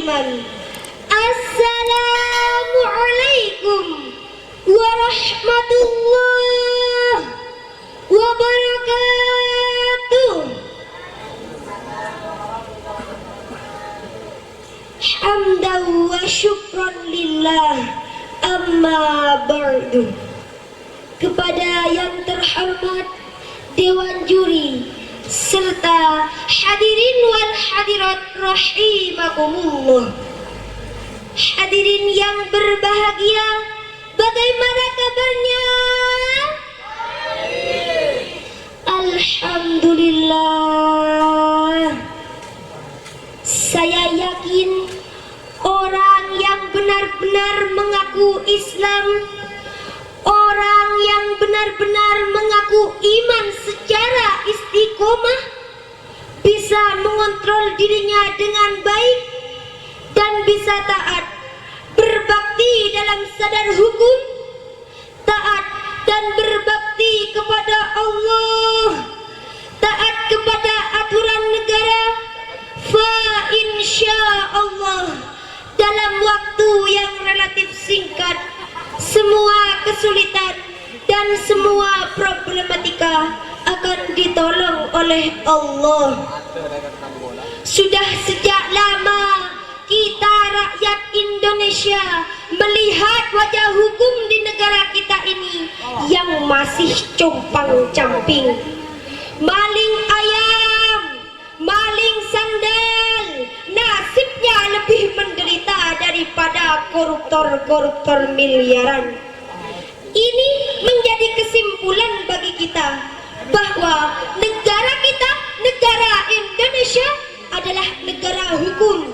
beriman. Assalamualaikum warahmatullahi wabarakatuh. Hamdan wa syukran lillah, amma ba'du. Kepada yang terhormat Dewan Juri serta hadirin wal hadirat rahimakumullah. Hadirin yang berbahagia, bagaimana kabarnya? Alhamdulillah. Saya yakin orang yang benar-benar mengaku Islam, orang yang benar-benar mengaku iman secara istiqomah, bisa mengontrol dirinya dengan baik dan bisa taat, berbakti dalam sadar hukum, taat dan berbakti kepada Allah, taat kepada aturan negara, fa insya Allah dalam waktu yang relatif singkat semua kesulitan dan semua problematika akan ditolong oleh Allah. Sudah sejak lama kita rakyat Indonesia melihat wajah hukum di negara kita ini yang masih compang-camping. Maling ayam, maling sandal, nasibnya lebih menderita daripada koruptor-koruptor miliaran. Ini menjadi kesimpulan bagi kita bahwa negara kita, negara Indonesia adalah negara hukum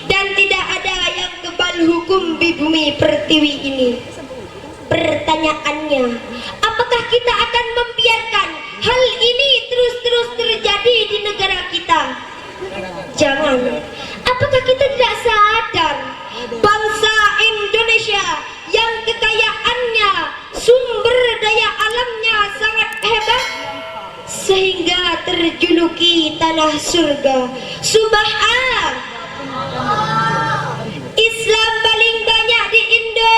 dan tidak ada yang kebal hukum di bumi pertiwi ini. Pertanyaannya, apakah kita akan membiarkan hal ini terus-terus terjadi di negara kita? Jangan. Apakah kita tidak sadar bangsa Indonesia yang kekayaannya, sumber daya alamnya sangat hebat sehingga terjuluki tanah surga? Subhan. Islam paling banyak di Indo.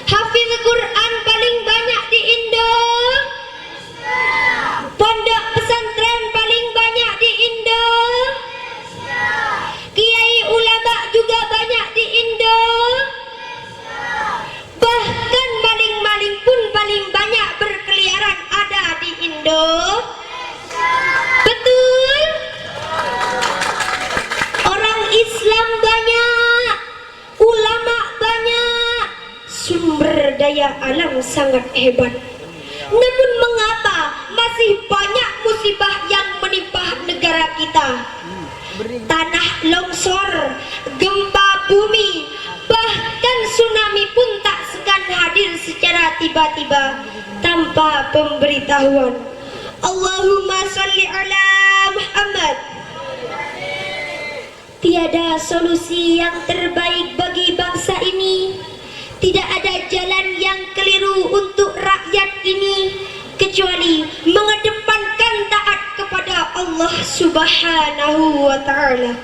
Hafiz Quran paling banyak di Indo. Pondok pesantren paling banyak di Indo. Kiai ulama juga banyak di Indo. Bahkan maling-maling pun paling banyak berkeliaran ada di Indo. Betul? Orang Islam banyak, ulama banyak, sumber daya alam sangat hebat. Namun mengapa masih banyak musibah yang menimpa negara kita? Tanah longsor, gempa bumi, bahkan tsunami pun tak segan hadir secara tiba-tiba tanpa pemberitahuan. Allahumma sholli ala Muhammad. Tiada solusi yang terbaik bagi bangsa ini. Tidak ada jalan yang keliru untuk rakyat ini kecuali mengedepankan taat kepada Allah Subhanahu wa ta'ala.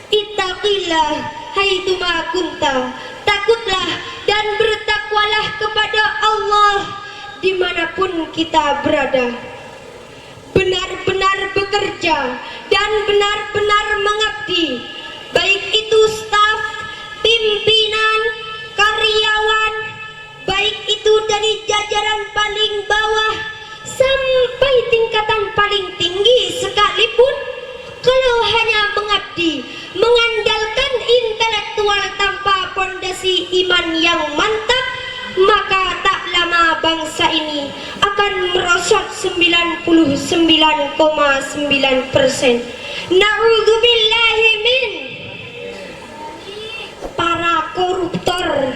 Ittaqillah haitsuma kunta. Takutlah dan bertakwalah kepada Allah dimanapun kita berada. Benar-benar bekerja dan benar-benar mengabdi, baik itu staf, pimpinan, karyawan, baik itu dari jajaran paling bawah sampai tingkatan paling tinggi sekalipun, kalau hanya mengabdi, mengandalkan intelektual tanpa pondasi iman yang mantap, maka tak lama bangsa ini akan merosot 99,9%. Na'udzubillahi min. Para koruptor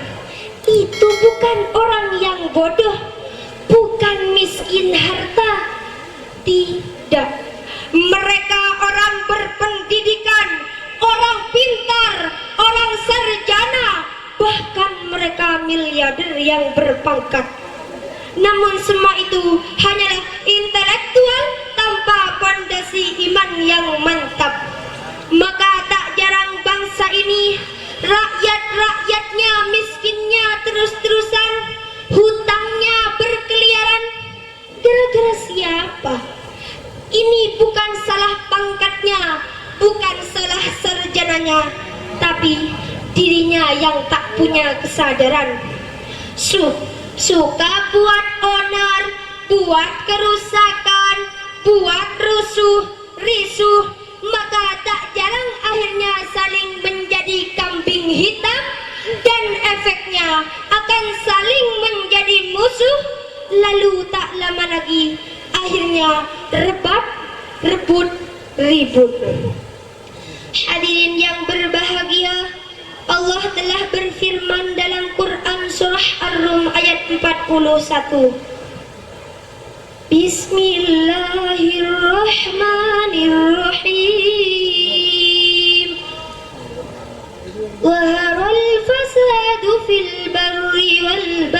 itu bukan orang yang bodoh, bukan miskin harta, tidak. Mereka orang berpendidikan, orang pintar, orang sarjana, bahkan mereka miliarder yang berpangkat. Namun semua itu hanyalah intelektual tanpa pondasi iman yang mantap. maka tak jarang bangsa ini rakyat-rakyatnya miskinnya terus-terusan, hutangnya berkeliaran. Gara-gara siapa? Ini bukan salah pangkatnya, bukan salah sarjananya, tapi dirinya yang tak punya kesadaran. Suka buat onar, buat kerusakan, buat rusuh, risuh, maka tak jarang akhirnya saling menjadi kambing hitam, dan efeknya akan saling menjadi musuh. Lalu tak lama lagi akhirnya rebab, rebut, ribut. Hadirin yang berbahagia, Allah telah berfirman dalam Quran surah Ar-Rum ayat 41. Bismillahirrahmanirrahim. Zaharal fasadu fil barri wal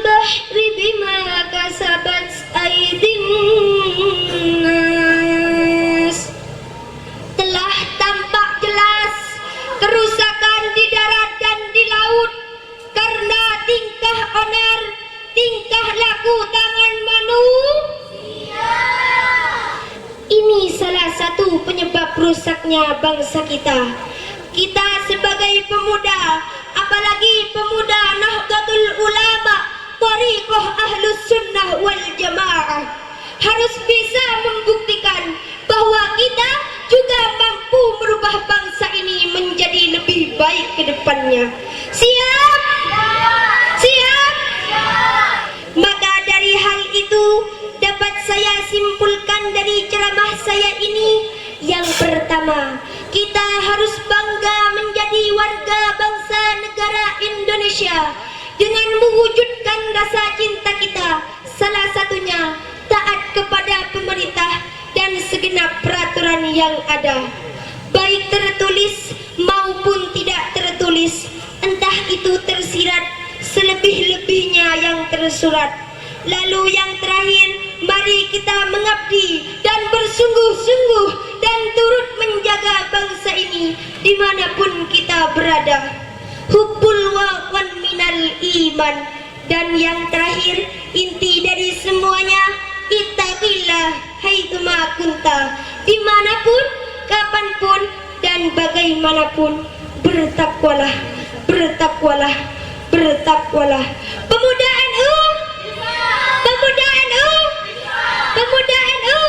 bahri bima kasabat aydin nas. Telah tampak jelas kerusakan di darat dan di laut karena tingkah onar, tingkah laku tangan manusia. Ini salah satu penyebab rusaknya bangsa kita. Kita sebagai pemuda, apalagi pemuda Nahdlatul Ulama, Thariqah Ahlus Sunnah wal Jamaah, harus bisa membuktikan bahwa kita juga mampu merubah bangsa ini menjadi lebih baik ke depannya. Siap? Siap? Maka dari hal itu dapat saya simpulkan dari ceramah saya ini, yang pertama, kita harus bangga menjadi warga bangsa negara Indonesia dengan mewujudkan rasa cinta kita. Salah satunya taat kepada pemerintah dan segenap peraturan yang ada, baik tertulis maupun tidak tertulis, entah itu tersirat, selebih-lebihnya yang tersurat. Lalu yang terakhir, mari kita mengabdi dan bersungguh-sungguh dan turut menjaga bangsa ini dimanapun kita berada. Hubbul waqan minal iman. Dan yang terakhir, inti dari semuanya, ittaqillah haitsuma kunta. Dimanapun, kapanpun, dan bagaimanapun, bertakwalah, bertakwalah, bertakwalah. Pemuda NU, pemuda NU, pemuda NU.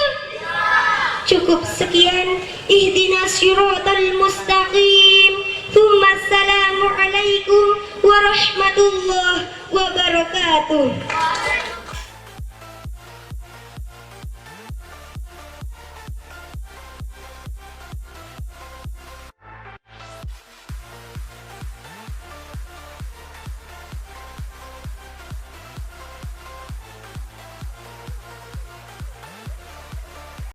Cukup sekian. Ihdinas siratal mustaqim. Assalamualaikum warahmatullahi wabarakatuh.